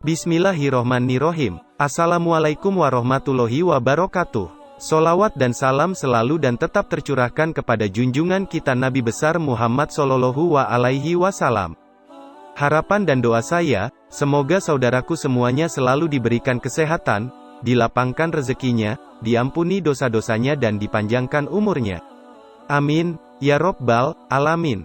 Bismillahirrohmanirrohim. Assalamualaikum warahmatullahi wabarakatuh. Solawat dan salam selalu dan tetap tercurahkan kepada junjungan kita Nabi besar Muhammad Shallallahu Alaihi Wasallam. Harapan dan doa saya, semoga saudaraku semuanya selalu diberikan kesehatan, dilapangkan rezekinya, diampuni dosa-dosanya dan dipanjangkan umurnya. Amin, ya Rabbal Alamin.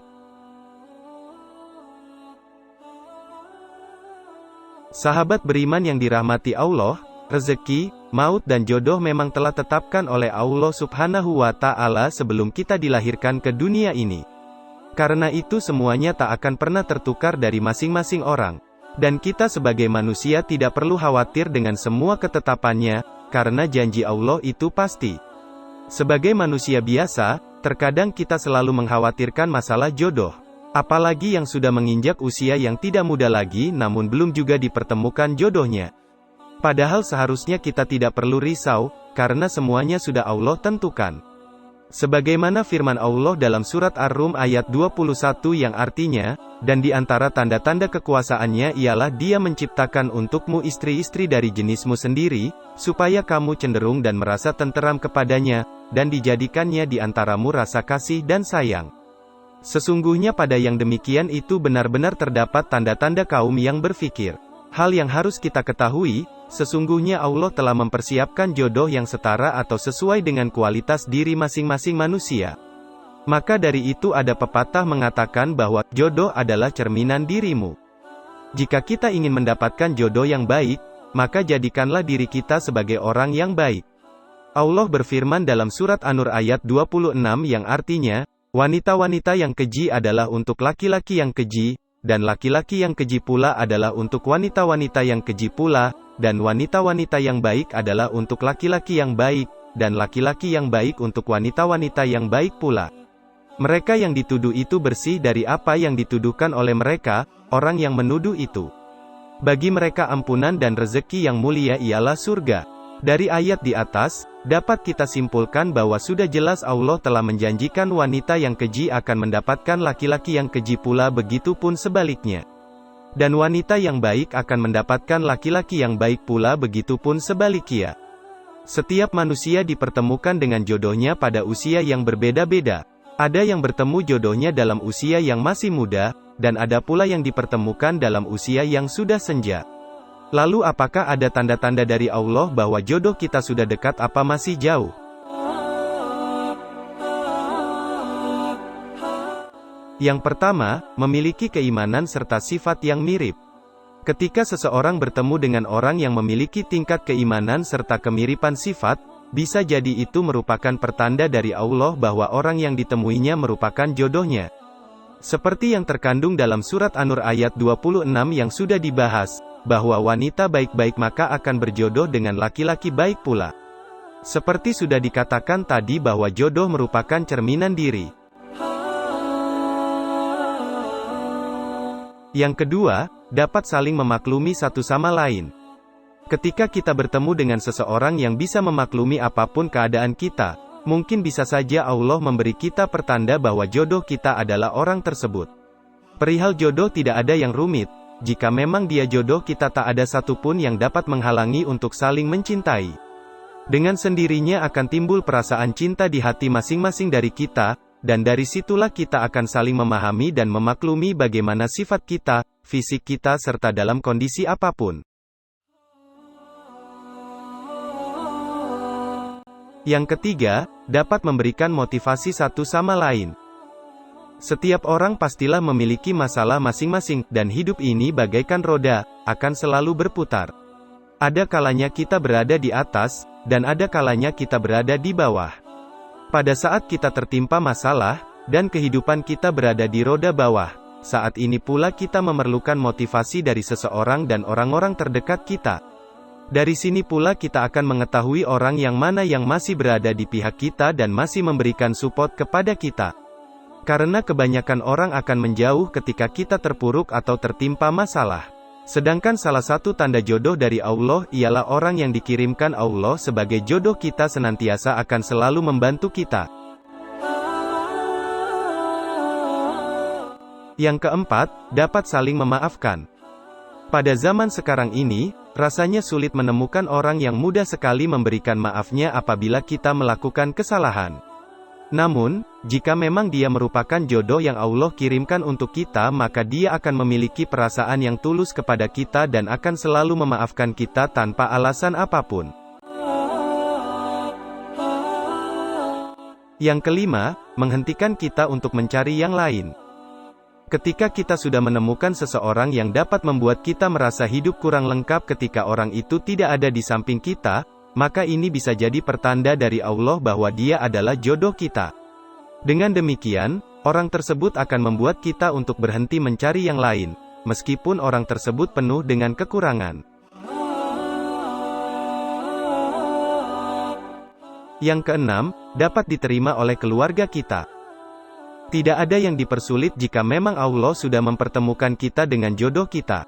Sahabat beriman yang dirahmati Allah, rezeki, maut dan jodoh memang telah tetapkan oleh Allah Subhanahu wa Ta'ala sebelum kita dilahirkan ke dunia ini. Karena itu semuanya tak akan pernah tertukar dari masing-masing orang. Dan kita sebagai manusia tidak perlu khawatir dengan semua ketetapannya, karena janji Allah itu pasti. Sebagai manusia biasa, terkadang kita selalu mengkhawatirkan masalah jodoh. Apalagi yang sudah menginjak usia yang tidak muda lagi namun belum juga dipertemukan jodohnya. Padahal seharusnya kita tidak perlu risau, karena semuanya sudah Allah tentukan. Sebagaimana firman Allah dalam surat Ar-Rum ayat 21 yang artinya, dan di antara tanda-tanda kekuasaannya ialah Dia menciptakan untukmu istri-istri dari jenismu sendiri, supaya kamu cenderung dan merasa tenteram kepadanya, dan dijadikannya di antaramu rasa kasih dan sayang. Sesungguhnya pada yang demikian itu benar-benar terdapat tanda-tanda kaum yang berfikir. Hal yang harus kita ketahui, sesungguhnya Allah telah mempersiapkan jodoh yang setara atau sesuai dengan kualitas diri masing-masing manusia. Maka dari itu ada pepatah mengatakan bahwa, jodoh adalah cerminan dirimu. Jika kita ingin mendapatkan jodoh yang baik, maka jadikanlah diri kita sebagai orang yang baik. Allah berfirman dalam surat An-Nur ayat 26 yang artinya, wanita-wanita yang keji adalah untuk laki-laki yang keji, dan laki-laki yang keji pula adalah untuk wanita-wanita yang keji pula, dan wanita-wanita yang baik adalah untuk laki-laki yang baik, dan laki-laki yang baik untuk wanita-wanita yang baik pula. Mereka yang dituduh itu bersih dari apa yang dituduhkan oleh mereka, orang yang menuduh itu. Bagi mereka ampunan dan rezeki yang mulia ialah surga. Dari ayat di atas, dapat kita simpulkan bahwa sudah jelas Allah telah menjanjikan wanita yang keji akan mendapatkan laki-laki yang keji pula, begitu pun sebaliknya. Dan wanita yang baik akan mendapatkan laki-laki yang baik pula, begitu pun sebaliknya. Setiap manusia dipertemukan dengan jodohnya pada usia yang berbeda-beda. Ada yang bertemu jodohnya dalam usia yang masih muda, dan ada pula yang dipertemukan dalam usia yang sudah senja. Lalu apakah ada tanda-tanda dari Allah bahwa jodoh kita sudah dekat apa masih jauh? Yang pertama, memiliki keimanan serta sifat yang mirip. Ketika seseorang bertemu dengan orang yang memiliki tingkat keimanan serta kemiripan sifat, bisa jadi itu merupakan pertanda dari Allah bahwa orang yang ditemuinya merupakan jodohnya. Seperti yang terkandung dalam surat An-Nur ayat 26 yang sudah dibahas, bahwa wanita baik-baik maka akan berjodoh dengan laki-laki baik pula. Seperti sudah dikatakan tadi bahwa jodoh merupakan cerminan diri. Yang kedua, dapat saling memaklumi satu sama lain. Ketika kita bertemu dengan seseorang yang bisa memaklumi apapun keadaan kita, mungkin bisa saja Allah memberi kita pertanda bahwa jodoh kita adalah orang tersebut. Perihal jodoh tidak ada yang rumit. Jika memang dia jodoh kita, tak ada satupun yang dapat menghalangi untuk saling mencintai. Dengan sendirinya akan timbul perasaan cinta di hati masing-masing dari kita, dan dari situlah kita akan saling memahami dan memaklumi bagaimana sifat kita, fisik kita serta dalam kondisi apapun. Yang ketiga, dapat memberikan motivasi satu sama lain. Setiap orang pastilah memiliki masalah masing-masing, dan hidup ini bagaikan roda, akan selalu berputar. Ada kalanya kita berada di atas, dan ada kalanya kita berada di bawah. Pada saat kita tertimpa masalah, dan kehidupan kita berada di roda bawah, saat ini pula kita memerlukan motivasi dari seseorang dan orang-orang terdekat kita. Dari sini pula kita akan mengetahui orang yang mana yang masih berada di pihak kita dan masih memberikan support kepada kita. Karena kebanyakan orang akan menjauh ketika kita terpuruk atau tertimpa masalah. Sedangkan salah satu tanda jodoh dari Allah ialah orang yang dikirimkan Allah sebagai jodoh kita senantiasa akan selalu membantu kita. Yang keempat, dapat saling memaafkan. Pada zaman sekarang ini, rasanya sulit menemukan orang yang mudah sekali memberikan maafnya apabila kita melakukan kesalahan. Namun, jika memang dia merupakan jodoh yang Allah kirimkan untuk kita, maka dia akan memiliki perasaan yang tulus kepada kita dan akan selalu memaafkan kita tanpa alasan apapun. Yang kelima, menghentikan kita untuk mencari yang lain. Ketika kita sudah menemukan seseorang yang dapat membuat kita merasa hidup kurang lengkap ketika orang itu tidak ada di samping kita, maka ini bisa jadi pertanda dari Allah bahwa dia adalah jodoh kita. Dengan demikian, orang tersebut akan membuat kita untuk berhenti mencari yang lain, meskipun orang tersebut penuh dengan kekurangan. Yang keenam, dapat diterima oleh keluarga kita. Tidak ada yang dipersulit jika memang Allah sudah mempertemukan kita dengan jodoh kita.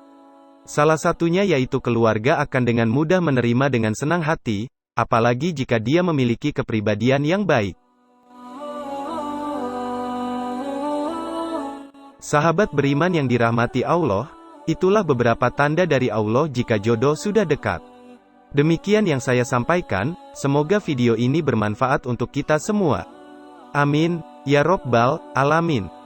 Salah satunya yaitu keluarga akan dengan mudah menerima dengan senang hati, apalagi jika dia memiliki kepribadian yang baik. Sahabat beriman yang dirahmati Allah, itulah beberapa tanda dari Allah jika jodoh sudah dekat. Demikian yang saya sampaikan, semoga video ini bermanfaat untuk kita semua. Amin, ya Rabbal Alamin.